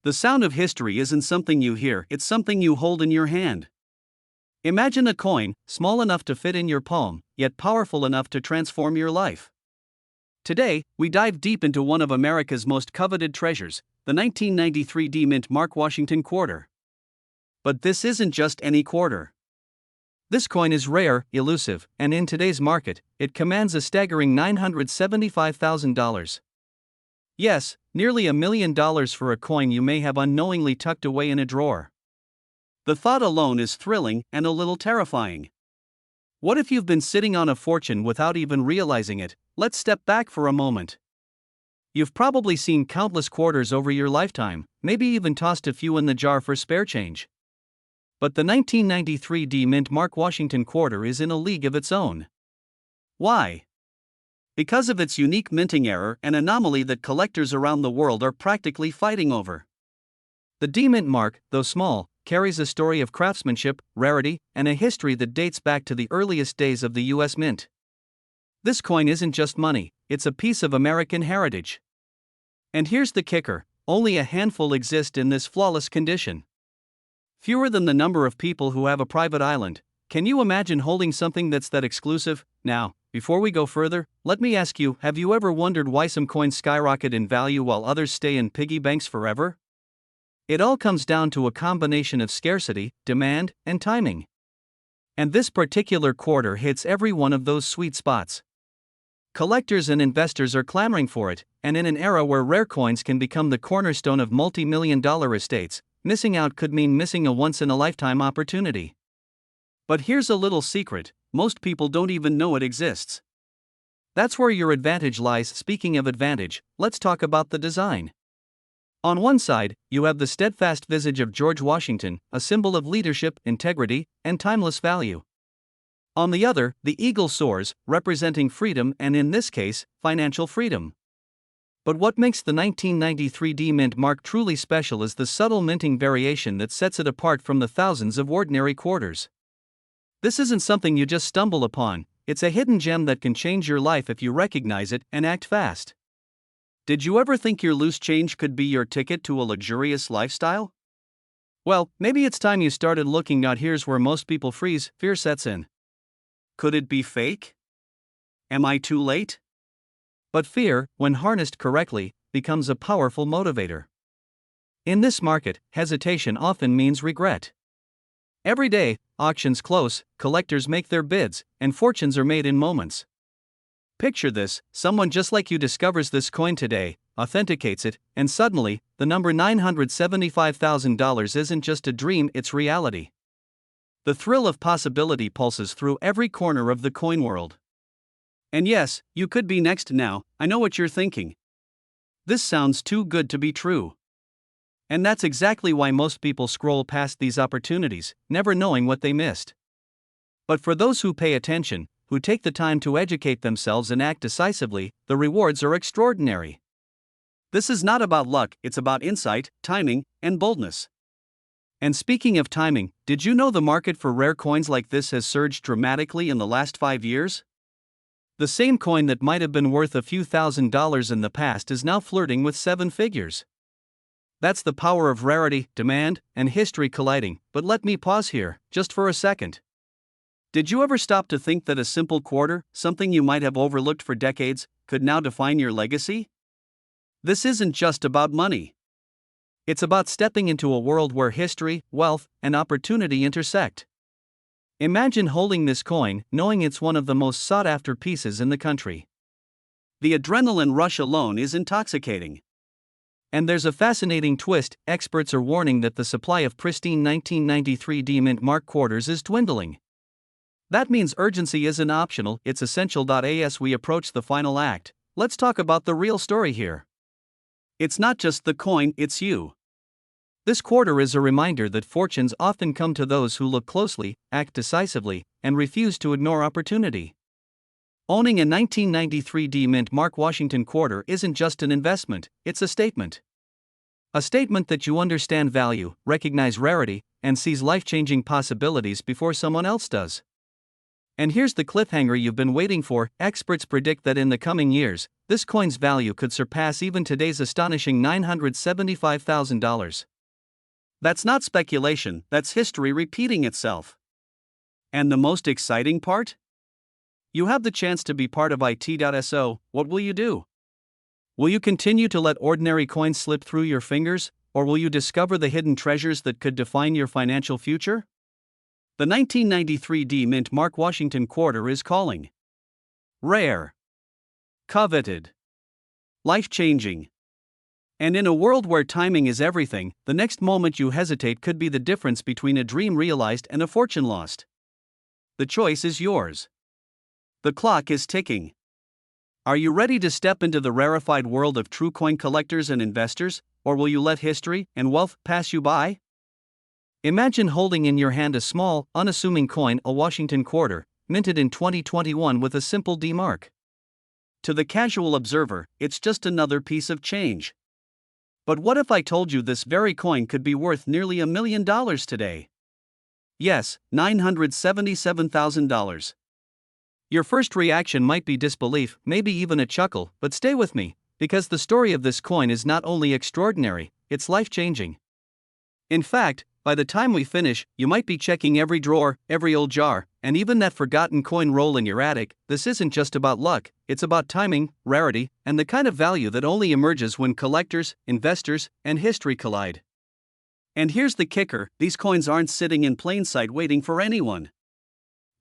The sound of history isn't something you hear, it's something you hold in your hand. Imagine a coin, small enough to fit in your palm, yet powerful enough to transform your life. Today, we dive deep into one of America's most coveted treasures, the 1993 D Mint Mark Washington quarter. But this isn't just any quarter. This coin is rare, elusive, and in today's market, it commands a staggering $975,000. Yes, nearly $1 million for a coin you may have unknowingly tucked away in a drawer. The thought alone is thrilling and a little terrifying. What if you've been sitting on a fortune without even realizing it? Let's step back for a moment. You've probably seen countless quarters over your lifetime, maybe even tossed a few in the jar for spare change. But the 1993 D Mint Mark Washington quarter is in a league of its own. Why? Because of its unique minting error and anomaly that collectors around the world are practically fighting over. The D Mint mark, though small, carries a story of craftsmanship, rarity, and a history that dates back to the earliest days of the U.S. Mint. This coin isn't just money, it's a piece of American heritage. And here's the kicker: only a handful exist in this flawless condition. Fewer than the number of people who have a private island. Can you imagine holding something that's that exclusive? Now, before we go further, let me ask you, have you ever wondered why some coins skyrocket in value while others stay in piggy banks forever? It all comes down to a combination of scarcity, demand, and timing. And this particular quarter hits every one of those sweet spots. Collectors and investors are clamoring for it, and in an era where rare coins can become the cornerstone of multi-million-dollar estates, missing out could mean missing a once-in-a-lifetime opportunity. But here's a little secret: most people don't even know it exists. That's where your advantage lies. Speaking of advantage, let's talk about the design. On one side, you have the steadfast visage of George Washington, a symbol of leadership, integrity, and timeless value. On the other, the eagle soars, representing freedom and, in this case, financial freedom. But what makes the 1993 D Mint mark truly special is the subtle minting variation that sets it apart from the thousands of ordinary quarters. This isn't something you just stumble upon, it's a hidden gem that can change your life if you recognize it and act fast. Did you ever think your loose change could be your ticket to a luxurious lifestyle? Well, maybe it's time you started looking. Now here's where most people freeze: fear sets in. Could it be fake? Am I too late? But fear, when harnessed correctly, becomes a powerful motivator. In this market, hesitation often means regret. Every day, auctions close, collectors make their bids, and fortunes are made in moments. Picture this: someone just like you discovers this coin today, authenticates it, and suddenly, the number $975,000 isn't just a dream, it's reality. The thrill of possibility pulses through every corner of the coin world. And yes, you could be next. Now, I know what you're thinking. This sounds too good to be true. And that's exactly why most people scroll past these opportunities, never knowing what they missed. But for those who pay attention, who take the time to educate themselves and act decisively, the rewards are extraordinary. This is not about luck, it's about insight, timing, and boldness. And speaking of timing, did you know the market for rare coins like this has surged dramatically in the last 5 years? The same coin that might have been worth a few $1,000s in the past is now flirting with 7 figures. That's the power of rarity, demand, and history colliding. But let me pause here, just for a second. Did you ever stop to think that a simple quarter, something you might have overlooked for decades, could now define your legacy? This isn't just about money. It's about stepping into a world where history, wealth, and opportunity intersect. Imagine holding this coin, knowing it's one of the most sought-after pieces in the country. The adrenaline rush alone is intoxicating. And there's a fascinating twist: experts are warning that the supply of pristine 1993 D Mint mark quarters is dwindling. That means urgency isn't optional, it's essential. As we approach the final act, let's talk about the real story here. It's not just the coin, it's you. This quarter is a reminder that fortunes often come to those who look closely, act decisively, and refuse to ignore opportunity. Owning a 1993 D Mint Mark Washington quarter isn't just an investment, it's a statement. A statement that you understand value, recognize rarity, and seize life-changing possibilities before someone else does. And here's the cliffhanger you've been waiting for. Experts predict that in the coming years, this coin's value could surpass even today's astonishing $975,000. That's not speculation, that's history repeating itself. And the most exciting part? You have the chance to be part of IT.so. What will you do? Will you continue to let ordinary coins slip through your fingers, or will you discover the hidden treasures that could define your financial future? The 1993 D-Mint Mark Washington Quarter is calling. Rare. Coveted. Life-changing. And in a world where timing is everything, the next moment you hesitate could be the difference between a dream realized and a fortune lost. The choice is yours. The clock is ticking. Are you ready to step into the rarefied world of true coin collectors and investors, or will you let history and wealth pass you by? Imagine holding in your hand a small, unassuming coin, a Washington Quarter, minted in 2021 with a simple D mark. To the casual observer, it's just another piece of change. But what if I told you this very coin could be worth nearly $1 million today? Yes, $977,000. Your first reaction might be disbelief, maybe even a chuckle, but stay with me, because the story of this coin is not only extraordinary, it's life-changing. In fact, by the time we finish, you might be checking every drawer, every old jar, and even that forgotten coin roll in your attic. This isn't just about luck, it's about timing, rarity, and the kind of value that only emerges when collectors, investors, and history collide. And here's the kicker, these coins aren't sitting in plain sight waiting for anyone.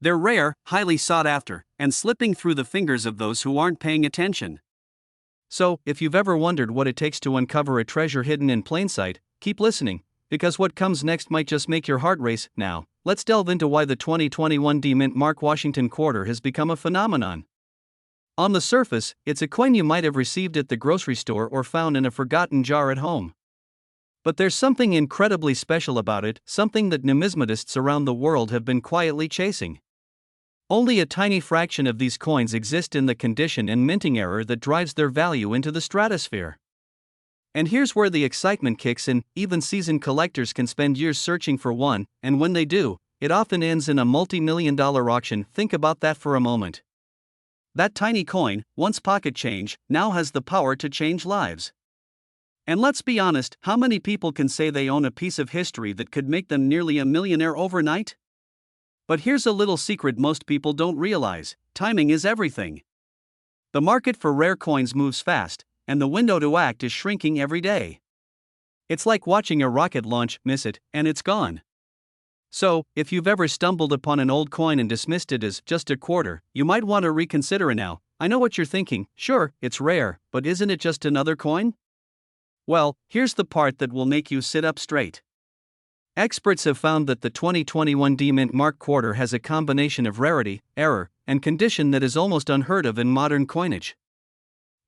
They're rare, highly sought after, and slipping through the fingers of those who aren't paying attention. So, if you've ever wondered what it takes to uncover a treasure hidden in plain sight, keep listening, because what comes next might just make your heart race. Now, let's delve into why the 2021 D-Mint Mark Washington Quarter has become a phenomenon. On the surface, it's a coin you might have received at the grocery store or found in a forgotten jar at home. But there's something incredibly special about it, something that numismatists around the world have been quietly chasing. Only a tiny fraction of these coins exist in the condition and minting error that drives their value into the stratosphere. And here's where the excitement kicks in. Even seasoned collectors can spend years searching for one, and when they do, it often ends in a multi-million-dollar auction. Think about that for a moment. That tiny coin, once pocket change, now has the power to change lives. And let's be honest, how many people can say they own a piece of history that could make them nearly a millionaire overnight? But here's a little secret most people don't realize: timing is everything. The market for rare coins moves fast, and the window to act is shrinking every day. It's like watching a rocket launch, miss it, and it's gone. So, if you've ever stumbled upon an old coin and dismissed it as just a quarter, you might want to reconsider now. I know what you're thinking, sure, it's rare, but isn't it just another coin? Well, here's the part that will make you sit up straight. Experts have found that the 2021 D-Mint Mark Quarter has a combination of rarity, error, and condition that is almost unheard of in modern coinage.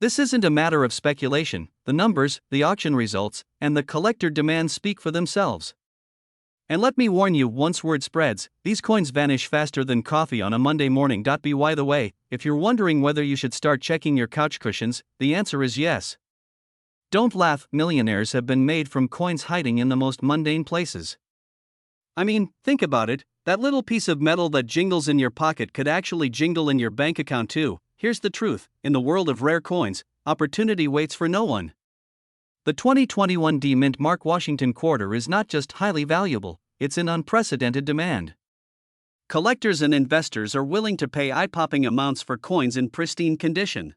This isn't a matter of speculation. The numbers, the auction results, and the collector demand speak for themselves. And let me warn you, once word spreads, these coins vanish faster than coffee on a Monday morning. By the way, if you're wondering whether you should start checking your couch cushions, the answer is yes. Don't laugh, millionaires have been made from coins hiding in the most mundane places. I mean, think about it, that little piece of metal that jingles in your pocket could actually jingle in your bank account too. Here's the truth, in the world of rare coins, opportunity waits for no one. The 2021 D-Mint Mark Washington Quarter is not just highly valuable, it's in unprecedented demand. Collectors and investors are willing to pay eye-popping amounts for coins in pristine condition.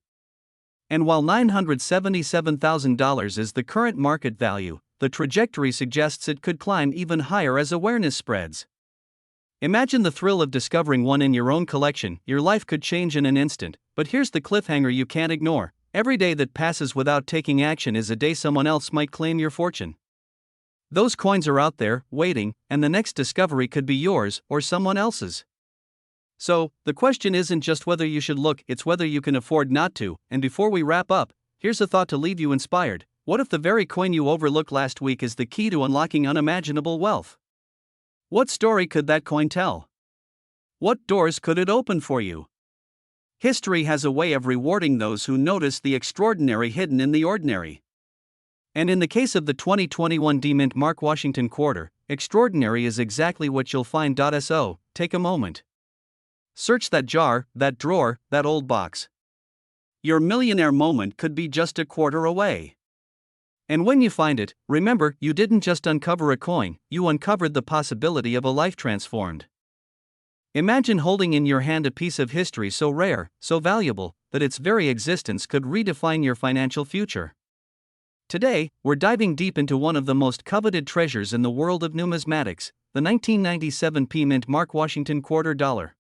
And while $977,000 is the current market value, the trajectory suggests it could climb even higher as awareness spreads. Imagine the thrill of discovering one in your own collection. Your life could change in an instant, but here's the cliffhanger you can't ignore. Every day that passes without taking action is a day someone else might claim your fortune. Those coins are out there, waiting, and the next discovery could be yours or someone else's. So, the question isn't just whether you should look, it's whether you can afford not to. And before we wrap up, here's a thought to leave you inspired. What if the very coin you overlooked last week is the key to unlocking unimaginable wealth? What story could that coin tell? What doors could it open for you? History has a way of rewarding those who notice the extraordinary hidden in the ordinary. And in the case of the 2021 D-Mint Mark Washington Quarter, extraordinary is exactly what you'll find. So, take a moment. search that jar, that drawer, that old box. Your millionaire moment could be just a quarter away. And when you find it, remember, you didn't just uncover a coin, you uncovered the possibility of a life transformed. Imagine holding in your hand a piece of history so rare, so valuable, that its very existence could redefine your financial future. Today, we're diving deep into one of the most coveted treasures in the world of numismatics, the 1997 P Mint Mark Washington Quarter Dollar.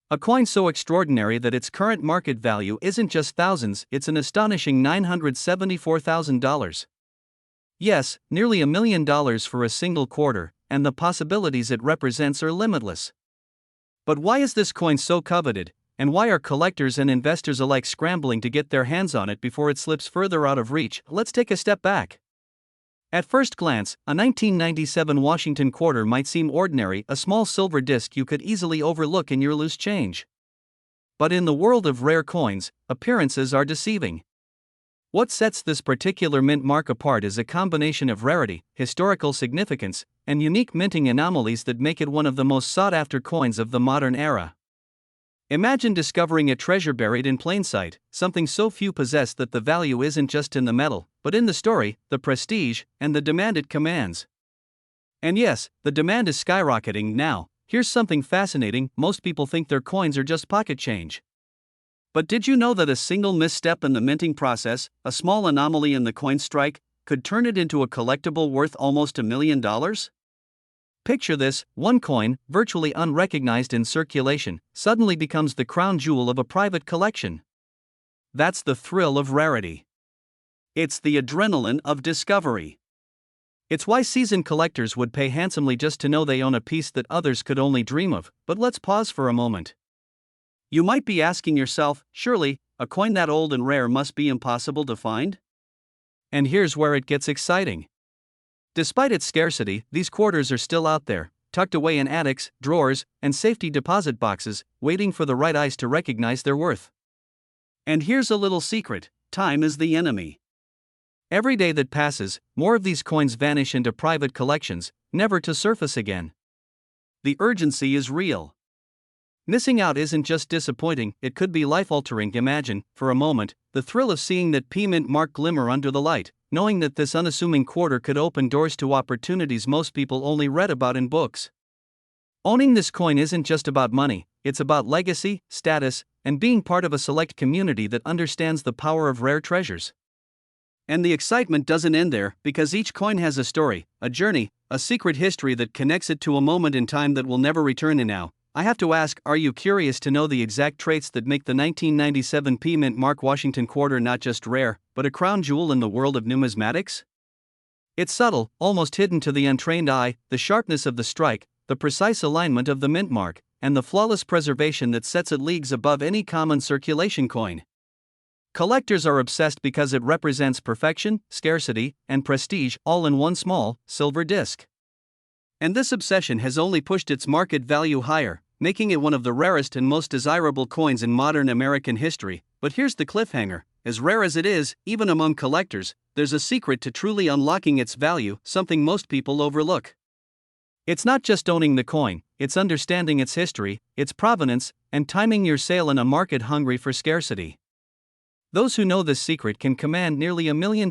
A coin so extraordinary that its current market value isn't just thousands, it's an astonishing $974,000. Yes, nearly $1 million for a single quarter, and the possibilities it represents are limitless. But why is this coin so coveted, and why are collectors and investors alike scrambling to get their hands on it before it slips further out of reach? Let's take a step back. At first glance, a 1997 Washington quarter might seem ordinary, a small silver disc you could easily overlook in your loose change. But in the world of rare coins, appearances are deceiving. What sets this particular mint mark apart is a combination of rarity, historical significance, and unique minting anomalies that make it one of the most sought-after coins of the modern era. Imagine discovering a treasure buried in plain sight, something so few possess that the value isn't just in the metal, but in the story, the prestige, and the demand it commands. And yes, the demand is skyrocketing now. Here's something fascinating: most people think their coins are just pocket change. But did you know that a single misstep in the minting process, a small anomaly in the coin strike, could turn it into a collectible worth almost $1 million? Picture this: one coin, virtually unrecognized in circulation, suddenly becomes the crown jewel of a private collection. That's the thrill of rarity. It's the adrenaline of discovery. It's why seasoned collectors would pay handsomely just to know they own a piece that others could only dream of. But let's pause for a moment. You might be asking yourself, surely, a coin that old and rare must be impossible to find? And here's where it gets exciting. Despite its scarcity, these quarters are still out there, tucked away in attics, drawers, and safety deposit boxes, waiting for the right eyes to recognize their worth. And here's a little secret: time is the enemy. Every day that passes, more of these coins vanish into private collections, never to surface again. The urgency is real. Missing out isn't just disappointing, it could be life-altering. Imagine, for a moment, the thrill of seeing that P Mint mark glimmer under the light, knowing that this unassuming quarter could open doors to opportunities most people only read about in books. Owning this coin isn't just about money, it's about legacy, status, and being part of a select community that understands the power of rare treasures. And the excitement doesn't end there, because each coin has a story, a journey, a secret history that connects it to a moment in time that will never return. And now, I have to ask, are you curious to know the exact traits that make the 1997 P Mint Mark Washington quarter not just rare, but a crown jewel in the world of numismatics? It's subtle, almost hidden to the untrained eye: the sharpness of the strike, the precise alignment of the mint mark, and the flawless preservation that sets it leagues above any common circulation coin. Collectors are obsessed because it represents perfection, scarcity, and prestige, all in one small, silver disc. And this obsession has only pushed its market value higher, making it one of the rarest and most desirable coins in modern American history. But here's the cliffhanger: as rare as it is, even among collectors, there's a secret to truly unlocking its value, something most people overlook. It's not just owning the coin, it's understanding its history, its provenance, and timing your sale in a market hungry for scarcity. Those who know this secret can command nearly $1 million,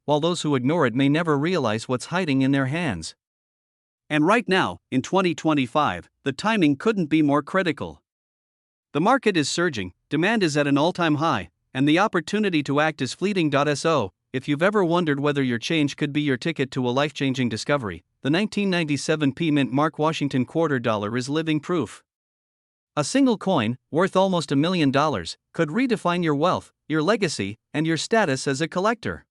while those who ignore it may never realize what's hiding in their hands. And right now, in 2025, the timing couldn't be more critical. The market is surging, demand is at an all-time high, and the opportunity to act is fleeting. So, if you've ever wondered whether your change could be your ticket to a life-changing discovery, the 1997 P Mint Mark Washington Quarter Dollar is living proof. A single coin, worth almost $1 million, could redefine your wealth, your legacy, and your status as a collector.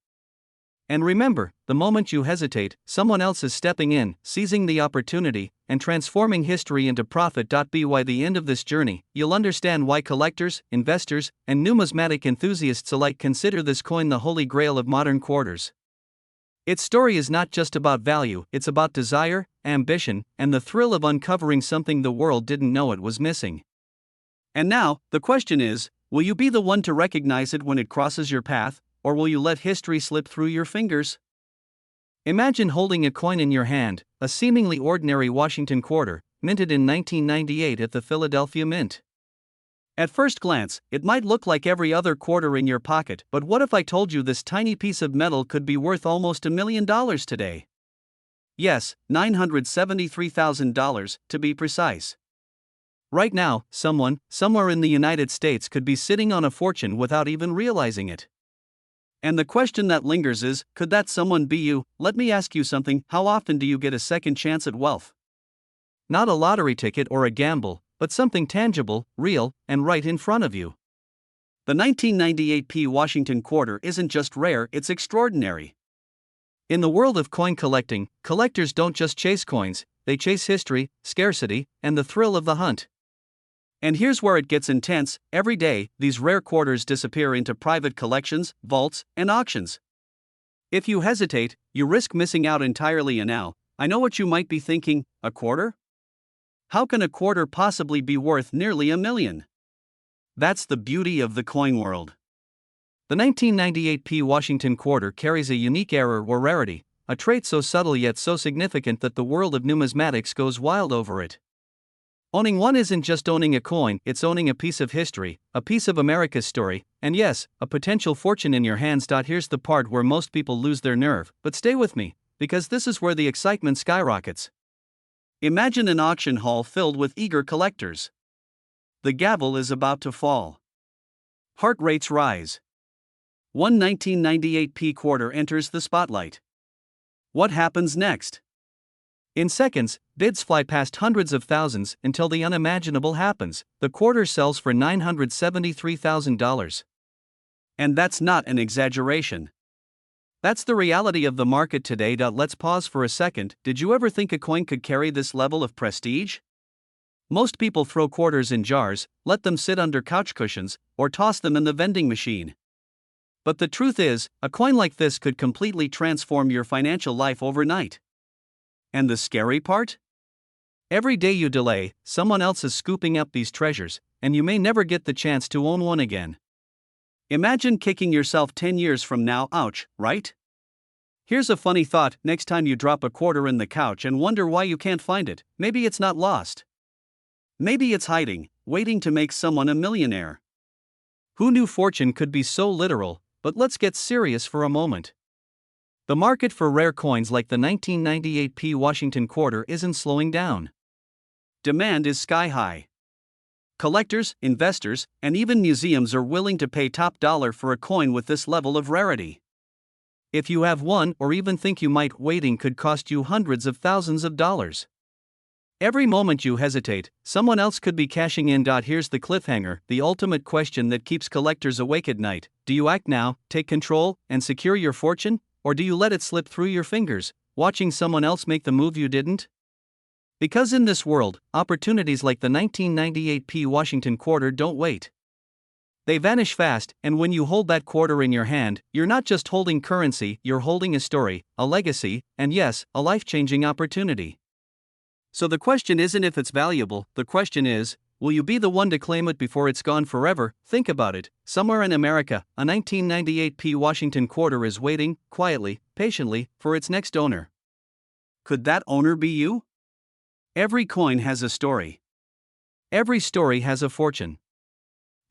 And remember, the moment you hesitate, someone else is stepping in, seizing the opportunity, and transforming history into profit. By the end of this journey, you'll understand why collectors, investors, and numismatic enthusiasts alike consider this coin the holy grail of modern quarters. Its story is not just about value, it's about desire, ambition, and the thrill of uncovering something the world didn't know it was missing. And now, the question is, will you be the one to recognize it when it crosses your path, or will you let history slip through your fingers? Imagine holding a coin in your hand, a seemingly ordinary Washington quarter, minted in 1998 at the Philadelphia Mint. At first glance, it might look like every other quarter in your pocket, but what if I told you this tiny piece of metal could be worth almost $1 million today? Yes, $973,000 to be precise. Right now, someone, somewhere in the United States could be sitting on a fortune without even realizing it. And the question that lingers is, could that someone be you? Let me ask you something, how often do you get a second chance at wealth? Not a lottery ticket or a gamble, but something tangible, real, and right in front of you. The 1998 P. Washington quarter isn't just rare, it's extraordinary. In the world of coin collecting, collectors don't just chase coins, they chase history, scarcity, and the thrill of the hunt. And here's where it gets intense. Every day, these rare quarters disappear into private collections, vaults, and auctions. If you hesitate, you risk missing out entirely. And now, I know what you might be thinking, a quarter? How can a quarter possibly be worth nearly $1 million? That's the beauty of the coin world. The 1998 P. Washington quarter carries a unique error or rarity, a trait so subtle yet so significant that the world of numismatics goes wild over it. Owning one isn't just owning a coin, it's owning a piece of history, a piece of America's story, and yes, a potential fortune in your hands. Here's the part where most people lose their nerve, but stay with me, because this is where the excitement skyrockets. Imagine an auction hall filled with eager collectors. The gavel is about to fall. Heart rates rise. One 1998 P quarter enters the spotlight. What happens next? In seconds, bids fly past hundreds of thousands until the unimaginable happens. The quarter sells for $973,000. And that's not an exaggeration. That's the reality of the market today. Let's pause for a second. Did you ever think a coin could carry this level of prestige? Most people throw quarters in jars, let them sit under couch cushions, or toss them in the vending machine. But the truth is, a coin like this could completely transform your financial life overnight. And the scary part? Every day you delay, someone else is scooping up these treasures, and you may never get the chance to own one again. Imagine kicking yourself 10 years from now. Ouch, right? Here's a funny thought. Next time you drop a quarter in the couch and wonder why you can't find it, maybe it's not lost. Maybe it's hiding, waiting to make someone a millionaire. Who knew fortune could be so literal? But let's get serious for a moment. The market for rare coins like the 1998 P. Washington quarter isn't slowing down. Demand is sky high. Collectors, investors, and even museums are willing to pay top dollar for a coin with this level of rarity. If you have one or even think you might, waiting could cost you hundreds of thousands of dollars. Every moment you hesitate, someone else could be cashing in. Here's the cliffhanger, the ultimate question that keeps collectors awake at night. Do you act now, take control, and secure your fortune? Or do you let it slip through your fingers, watching someone else make the move you didn't? Because in this world, opportunities like the 1998 P. Washington quarter don't wait. They vanish fast, and when you hold that quarter in your hand, you're not just holding currency, you're holding a story, a legacy, and yes, a life-changing opportunity. So the question isn't if it's valuable, the question is, will you be the one to claim it before it's gone forever? Think about it. Somewhere in America, a 1998 P. Washington quarter is waiting, quietly, patiently, for its next owner. Could that owner be you? Every coin has a story. Every story has a fortune.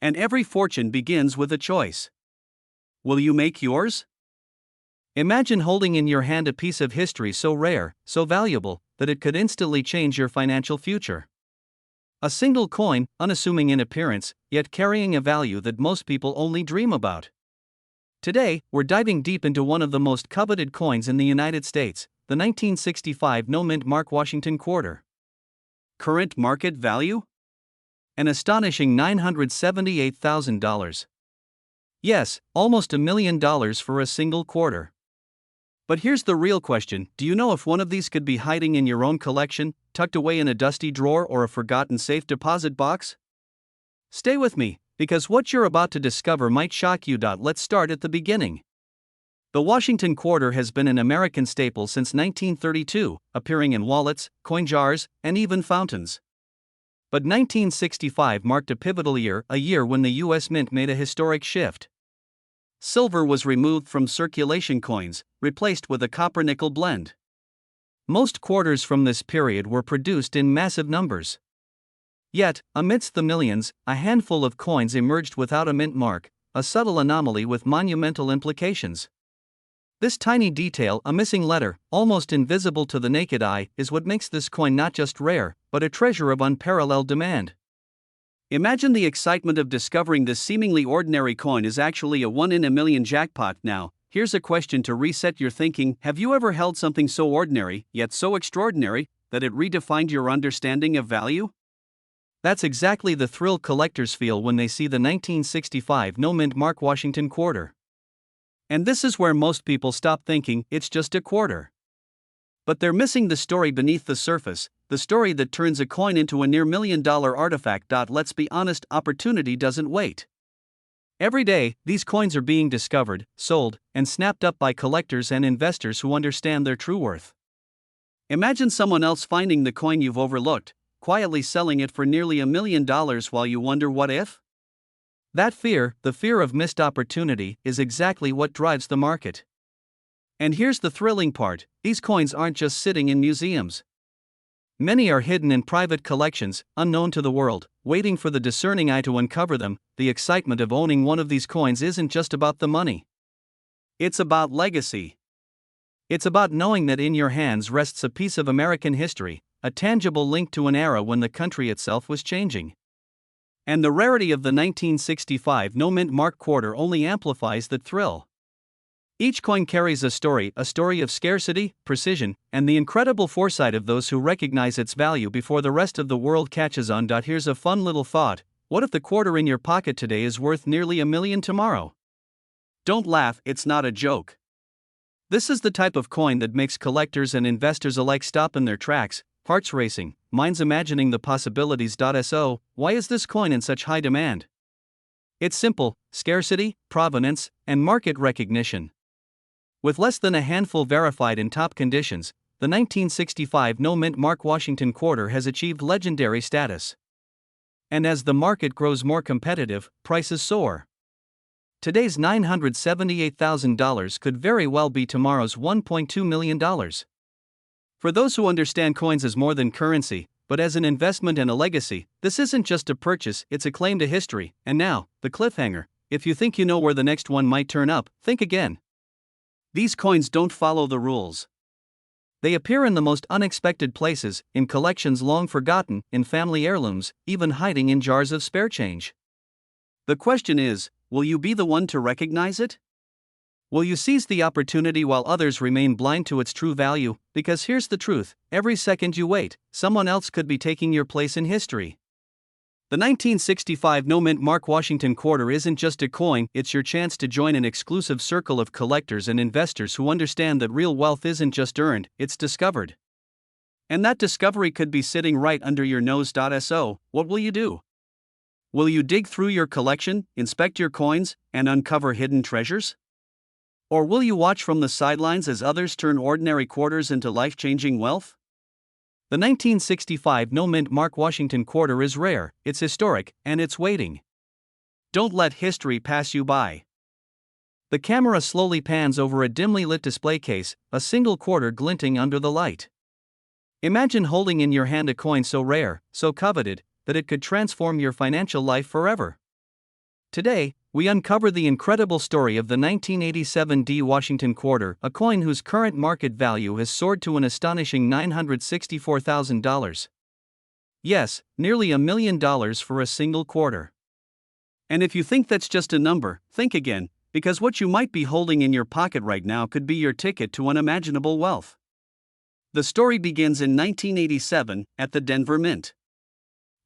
And every fortune begins with a choice. Will you make yours? Imagine holding in your hand a piece of history so rare, so valuable, that it could instantly change your financial future. A single coin, unassuming in appearance, yet carrying a value that most people only dream about. Today, we're diving deep into one of the most coveted coins in the United States, the 1965 no-mint Mark Washington quarter. Current market value? An astonishing $978,000. Yes, almost $1 million for a single quarter. But here's the real question, do you know if one of these could be hiding in your own collection, tucked away in a dusty drawer or a forgotten safe deposit box? Stay with me, because what you're about to discover might shock you. Let's start at the beginning. The Washington quarter has been an American staple since 1932, appearing in wallets, coin jars, and even fountains. But 1965 marked a pivotal year, a year when the U.S. Mint made a historic shift. Silver was removed from circulation coins, replaced with a copper-nickel blend. Most quarters from this period were produced in massive numbers. Yet, amidst the millions, a handful of coins emerged without a mint mark, a subtle anomaly with monumental implications. This tiny detail, a missing letter, almost invisible to the naked eye, is what makes this coin not just rare, but a treasure of unparalleled demand. Imagine the excitement of discovering this seemingly ordinary coin is actually a 1 in a million jackpot. Now, here's a question to reset your thinking. Have you ever held something so ordinary, yet so extraordinary, that it redefined your understanding of value? That's exactly the thrill collectors feel when they see the 1965 no-mint Mark Washington quarter. And this is where most people stop thinking it's just a quarter. But they're missing the story beneath the surface, the story that turns a coin into a near $1 million artifact. Let's be honest, opportunity doesn't wait. Every day, these coins are being discovered, sold, and snapped up by collectors and investors who understand their true worth. Imagine someone else finding the coin you've overlooked, quietly selling it for nearly $1 million while you wonder what if? That fear, the fear of missed opportunity, is exactly what drives the market. And here's the thrilling part, these coins aren't just sitting in museums. Many are hidden in private collections, unknown to the world, waiting for the discerning eye to uncover them. The excitement of owning one of these coins isn't just about the money. It's about legacy. It's about knowing that in your hands rests a piece of American history, a tangible link to an era when the country itself was changing. And the rarity of the 1965 no-mint Mark quarter only amplifies that thrill. Each coin carries a story of scarcity, precision, and the incredible foresight of those who recognize its value before the rest of the world catches on. Here's a fun little thought: what if the quarter in your pocket today is worth nearly $1 million tomorrow? Don't laugh, it's not a joke. This is the type of coin that makes collectors and investors alike stop in their tracks, hearts racing, minds imagining the possibilities. So, why is this coin in such high demand? It's simple: scarcity, provenance, and market recognition. With less than a handful verified in top conditions, the 1965 no-mint Mark Washington quarter has achieved legendary status. And as the market grows more competitive, prices soar. Today's $978,000 could very well be tomorrow's $1.2 million. For those who understand coins as more than currency, but as an investment and a legacy, this isn't just a purchase, it's a claim to history. And now, the cliffhanger: if you think you know where the next one might turn up, think again. These coins don't follow the rules. They appear in the most unexpected places, in collections long forgotten, in family heirlooms, even hiding in jars of spare change. The question is, will you be the one to recognize it? Will you seize the opportunity while others remain blind to its true value? Because here's the truth: every second you wait, someone else could be taking your place in history. The 1965 no-mint Mark Washington quarter isn't just a coin, it's your chance to join an exclusive circle of collectors and investors who understand that real wealth isn't just earned, it's discovered. And that discovery could be sitting right under your nose. So, what will you do? Will you dig through your collection, inspect your coins, and uncover hidden treasures? Or will you watch from the sidelines as others turn ordinary quarters into life-changing wealth? The 1965 no-mint Mark Washington quarter is rare, it's historic, and it's waiting. Don't let history pass you by. The camera slowly pans over a dimly lit display case, a single quarter glinting under the light. Imagine holding in your hand a coin so rare, so coveted, that it could transform your financial life forever. Today, we uncover the incredible story of the 1987 D Washington quarter, a coin whose current market value has soared to an astonishing $964,000. Yes, nearly $1 million for a single quarter. And if you think that's just a number, think again, because what you might be holding in your pocket right now could be your ticket to unimaginable wealth. The story begins in 1987, at the Denver Mint.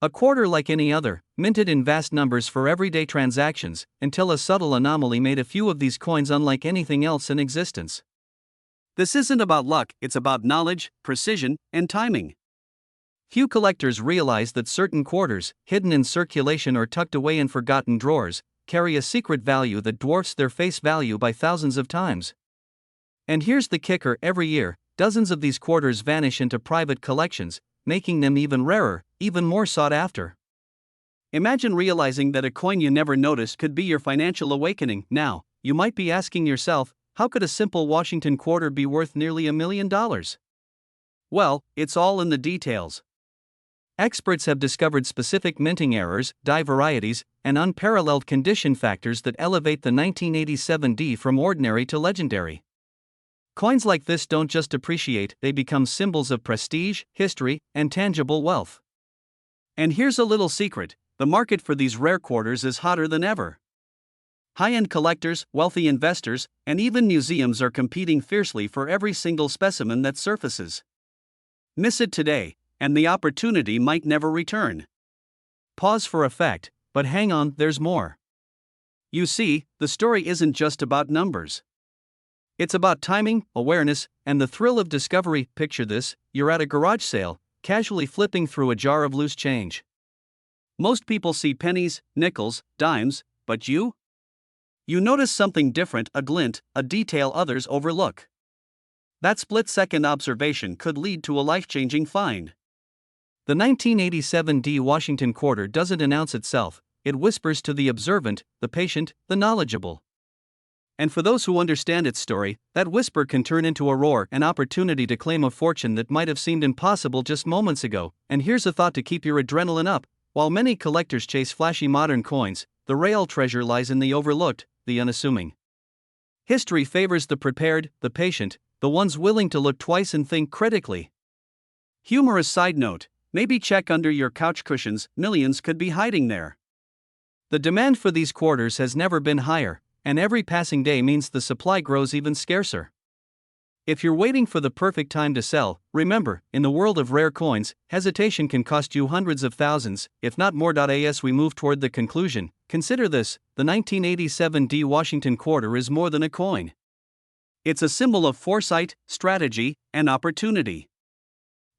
A quarter like any other, minted in vast numbers for everyday transactions, until a subtle anomaly made a few of these coins unlike anything else in existence. This isn't about luck, it's about knowledge, precision, and timing. Few collectors realize that certain quarters, hidden in circulation or tucked away in forgotten drawers, carry a secret value that dwarfs their face value by thousands of times. And here's the kicker: every year, dozens of these quarters vanish into private collections, making them even rarer, even more sought after. Imagine realizing that a coin you never noticed could be your financial awakening. Now, you might be asking yourself, how could a simple Washington quarter be worth nearly $1 million? Well, it's all in the details. Experts have discovered specific minting errors, die varieties, and unparalleled condition factors that elevate the 1987D from ordinary to legendary. Coins like this don't just appreciate, they become symbols of prestige, history, and tangible wealth. And here's a little secret: the market for these rare quarters is hotter than ever. High-end collectors, wealthy investors, and even museums are competing fiercely for every single specimen that surfaces. Miss it today, and the opportunity might never return. Pause for effect, but hang on, there's more. You see, the story isn't just about numbers. It's about timing, awareness, and the thrill of discovery. Picture this: you're at a garage sale, casually flipping through a jar of loose change. Most people see pennies, nickels, dimes, but you? You notice something different, a glint, a detail others overlook. That split-second observation could lead to a life-changing find. The 1987D Washington quarter doesn't announce itself, it whispers to the observant, the patient, the knowledgeable. And for those who understand its story, that whisper can turn into a roar, an opportunity to claim a fortune that might have seemed impossible just moments ago. And here's a thought to keep your adrenaline up: while many collectors chase flashy modern coins, the real treasure lies in the overlooked, the unassuming. History favors the prepared, the patient, the ones willing to look twice and think critically. Humorous side note: maybe check under your couch cushions, millions could be hiding there. The demand for these quarters has never been higher, and every passing day means the supply grows even scarcer. If you're waiting for the perfect time to sell, remember, in the world of rare coins, hesitation can cost you hundreds of thousands, if not more. As we move toward the conclusion, consider this: the 1987D Washington quarter is more than a coin. It's a symbol of foresight, strategy, and opportunity.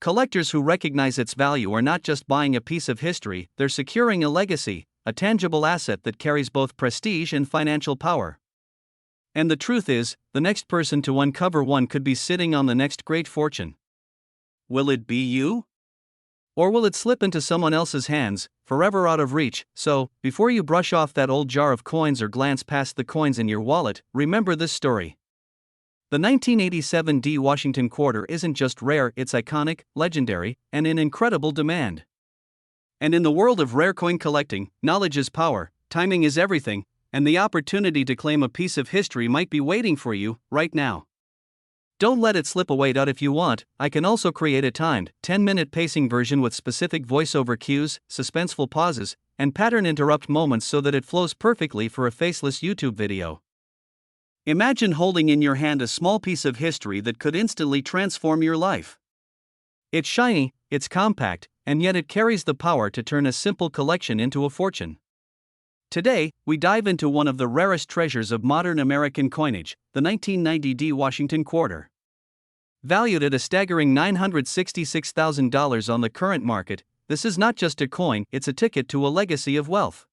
Collectors who recognize its value are not just buying a piece of history, they're securing a legacy, a tangible asset that carries both prestige and financial power. And the truth is, the next person to uncover one could be sitting on the next great fortune. Will it be you? Or will it slip into someone else's hands, forever out of reach? So, before you brush off that old jar of coins or glance past the coins in your wallet, remember this story. The 1987D Washington quarter isn't just rare, it's iconic, legendary, and in incredible demand. And in the world of rare coin collecting, knowledge is power, timing is everything, and the opportunity to claim a piece of history might be waiting for you right now. Don't let it slip away. If you want, I can also create a timed, 10-minute pacing version with specific voiceover cues, suspenseful pauses, and pattern interrupt moments so that it flows perfectly for a faceless YouTube video. Imagine holding in your hand a small piece of history that could instantly transform your life. It's shiny, it's compact, and yet it carries the power to turn a simple collection into a fortune. Today, we dive into one of the rarest treasures of modern American coinage, the 1990D Washington quarter. Valued at a staggering $966,000 on the current market, this is not just a coin, it's a ticket to a legacy of wealth.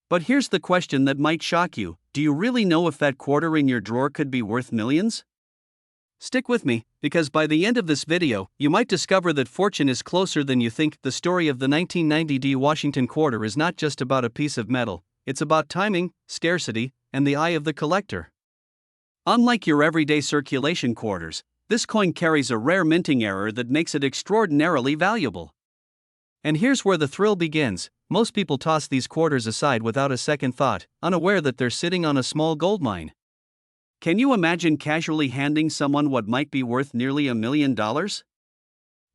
But here's the question that might shock you: do you really know if that quarter in your drawer could be worth millions? Stick with me, because by the end of this video, you might discover that fortune is closer than you think. The story of the 1990D Washington quarter is not just about a piece of metal, it's about timing, scarcity, and the eye of the collector. Unlike your everyday circulation quarters, this coin carries a rare minting error that makes it extraordinarily valuable. And here's where the thrill begins: most people toss these quarters aside without a second thought, unaware that they're sitting on a small gold mine. Can you imagine casually handing someone what might be worth nearly $1 million?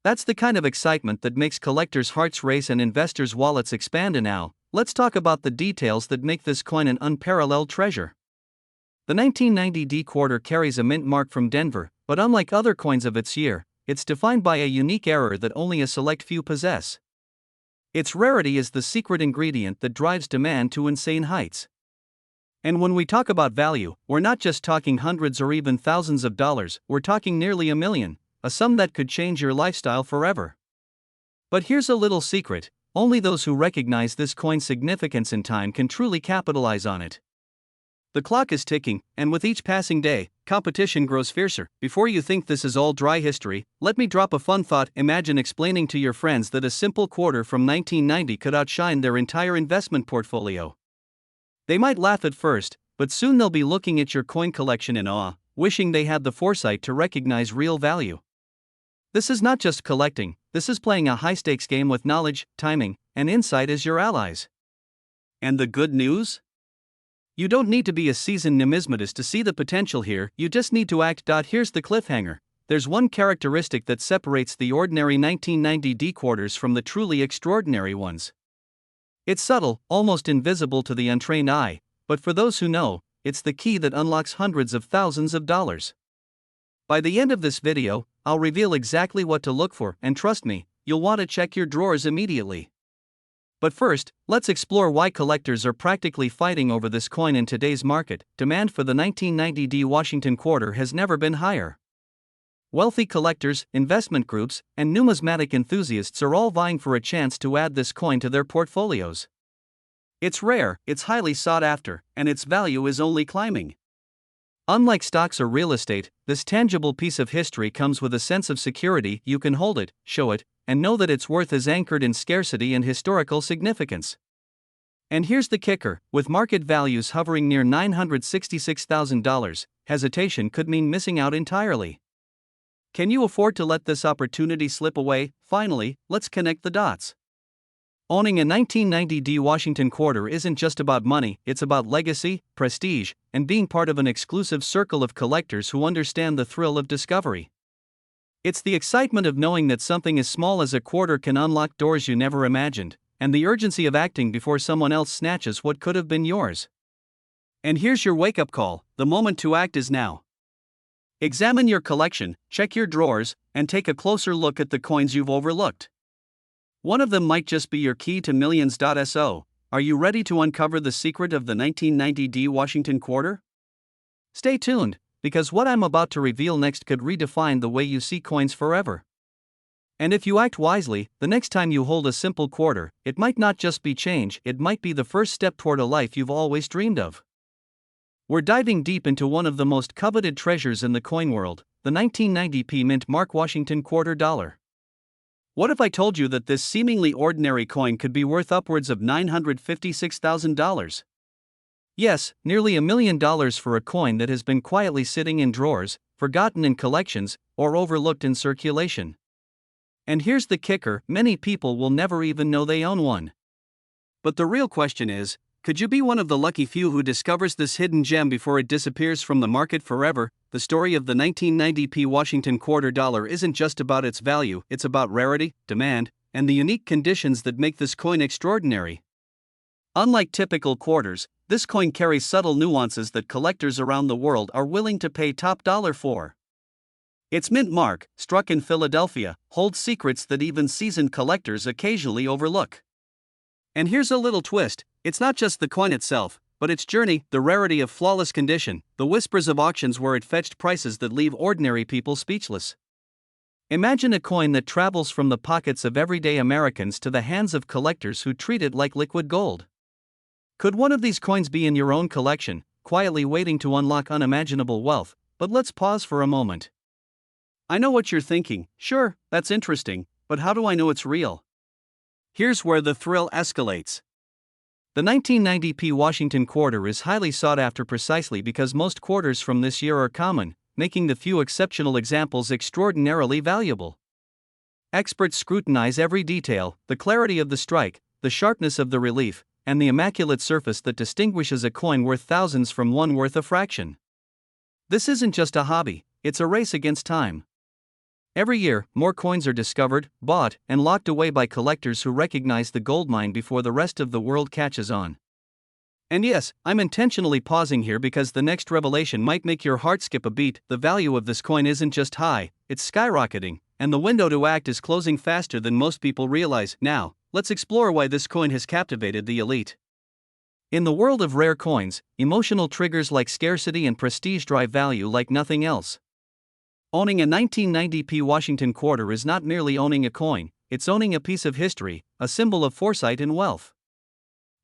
That's the kind of excitement that makes collectors' hearts race and investors' wallets expand. And now, let's talk about the details that make this coin an unparalleled treasure. The 1990D quarter carries a mint mark from Denver, but unlike other coins of its year, it's defined by a unique error that only a select few possess. Its rarity is the secret ingredient that drives demand to insane heights. And when we talk about value, we're not just talking hundreds or even thousands of dollars, we're talking nearly $1 million, a sum that could change your lifestyle forever. But here's a little secret: only those who recognize this coin's significance in time can truly capitalize on it. The clock is ticking, and with each passing day, competition grows fiercer. Before you think this is all dry history, let me drop a fun thought. Imagine explaining to your friends that a simple quarter from 1990 could outshine their entire investment portfolio. They might laugh at first, but soon they'll be looking at your coin collection in awe, wishing they had the foresight to recognize real value. This is not just collecting, this is playing a high-stakes game with knowledge, timing, and insight as your allies. And the good news? You don't need to be a seasoned numismatist to see the potential here, you just need to act. Here's the cliffhanger. There's one characteristic that separates the ordinary 1990D quarters from the truly extraordinary ones. It's subtle, almost invisible to the untrained eye, but for those who know, it's the key that unlocks hundreds of thousands of dollars. By the end of this video, I'll reveal exactly what to look for, and trust me, you'll want to check your drawers immediately. But first, let's explore why collectors are practically fighting over this coin in today's market. Demand for the 1990D Washington quarter has never been higher. Wealthy collectors, investment groups, and numismatic enthusiasts are all vying for a chance to add this coin to their portfolios. It's rare, it's highly sought after, and its value is only climbing. Unlike stocks or real estate, this tangible piece of history comes with a sense of security. You can hold it, show it, and know that its worth is anchored in scarcity and historical significance. And here's the kicker, with market values hovering near $966,000, hesitation could mean missing out entirely. Can you afford to let this opportunity slip away? Finally, let's connect the dots. Owning a 1990D Washington quarter isn't just about money, it's about legacy, prestige, and being part of an exclusive circle of collectors who understand the thrill of discovery. It's the excitement of knowing that something as small as a quarter can unlock doors you never imagined, and the urgency of acting before someone else snatches what could have been yours. And here's your wake-up call, the moment to act is now. Examine your collection, check your drawers, and take a closer look at the coins you've overlooked. One of them might just be your key to millions. So, are you ready to uncover the secret of the 1990D Washington quarter? Stay tuned, because what I'm about to reveal next could redefine the way you see coins forever. And if you act wisely, the next time you hold a simple quarter, it might not just be change, it might be the first step toward a life you've always dreamed of. We're diving deep into one of the most coveted treasures in the coin world, the 1990p mint Mark Washington quarter dollar. What if I told you that this seemingly ordinary coin could be worth upwards of $956,000? Yes, nearly $1 million for a coin that has been quietly sitting in drawers, forgotten in collections, or overlooked in circulation. And here's the kicker, many people will never even know they own one. But the real question is, could you be one of the lucky few who discovers this hidden gem before it disappears from the market forever? The story of the 1990p Washington quarter dollar isn't just about its value, it's about rarity, demand, and the unique conditions that make this coin extraordinary. Unlike typical quarters, this coin carries subtle nuances that collectors around the world are willing to pay top dollar for. Its mint mark, struck in Philadelphia, holds secrets that even seasoned collectors occasionally overlook. And here's a little twist, it's not just the coin itself, but its journey, the rarity of flawless condition, the whispers of auctions where it fetched prices that leave ordinary people speechless. Imagine a coin that travels from the pockets of everyday Americans to the hands of collectors who treat it like liquid gold. Could one of these coins be in your own collection, quietly waiting to unlock unimaginable wealth? But let's pause for a moment. I know what you're thinking, sure, that's interesting, but how do I know it's real? Here's where the thrill escalates. The 1990p Washington quarter is highly sought after precisely because most quarters from this year are common, making the few exceptional examples extraordinarily valuable. Experts scrutinize every detail, the clarity of the strike, the sharpness of the relief, and the immaculate surface that distinguishes a coin worth thousands from one worth a fraction. This isn't just a hobby, it's a race against time. Every year, more coins are discovered, bought, and locked away by collectors who recognize the goldmine before the rest of the world catches on. And yes, I'm intentionally pausing here because the next revelation might make your heart skip a beat. The value of this coin isn't just high, it's skyrocketing, and the window to act is closing faster than most people realize. Now, let's explore why this coin has captivated the elite. In the world of rare coins, emotional triggers like scarcity and prestige drive value like nothing else. Owning a 1990p Washington quarter is not merely owning a coin, it's owning a piece of history, a symbol of foresight and wealth.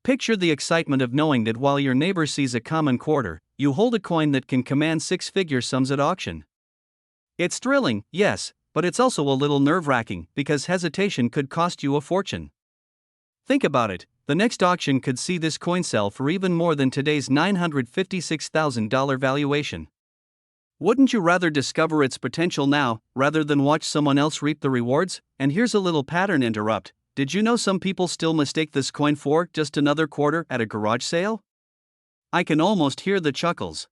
Picture the excitement of knowing that while your neighbor sees a common quarter, you hold a coin that can command six-figure sums at auction. It's thrilling, yes, but it's also a little nerve-wracking because hesitation could cost you a fortune. Think about it, the next auction could see this coin sell for even more than today's $956,000 valuation. Wouldn't you rather discover its potential now, rather than watch someone else reap the rewards? And here's a little pattern interrupt. Did you know some people still mistake this coin for just another quarter at a garage sale? I can almost hear the chuckles.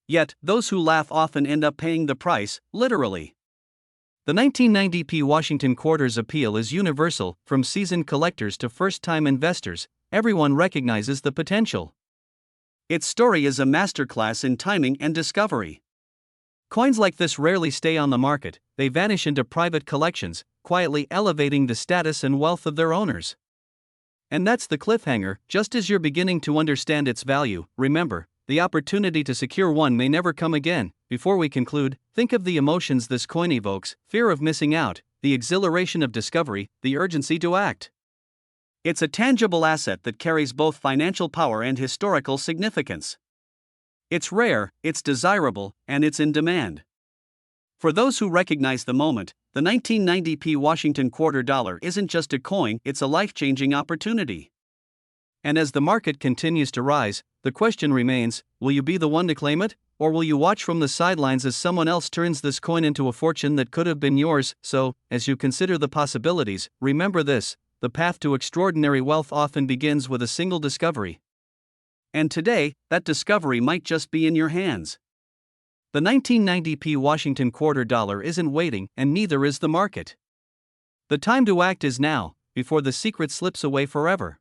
Yet, those who laugh often end up paying the price, literally. The 1990p Washington Quarters appeal is universal, from seasoned collectors to first-time investors. Everyone recognizes the potential. Its story is a masterclass in timing and discovery. Coins like this rarely stay on the market, they vanish into private collections, quietly elevating the status and wealth of their owners. And that's the cliffhanger. Just as you're beginning to understand its value, remember, the opportunity to secure one may never come again. Before we conclude, think of the emotions this coin evokes: fear of missing out, the exhilaration of discovery, the urgency to act. It's a tangible asset that carries both financial power and historical significance. It's rare, it's desirable, and it's in demand. For those who recognize the moment, the 1990p Washington Quarter Dollar isn't just a coin, it's a life-changing opportunity. And as the market continues to rise, the question remains: will you be the one to claim it, or will you watch from the sidelines as someone else turns this coin into a fortune that could have been yours? So, as you consider the possibilities, remember this: the path to extraordinary wealth often begins with a single discovery. And today, that discovery might just be in your hands. The 1990p Washington Quarter Dollar isn't waiting, and neither is the market. The time to act is now, before the secret slips away forever.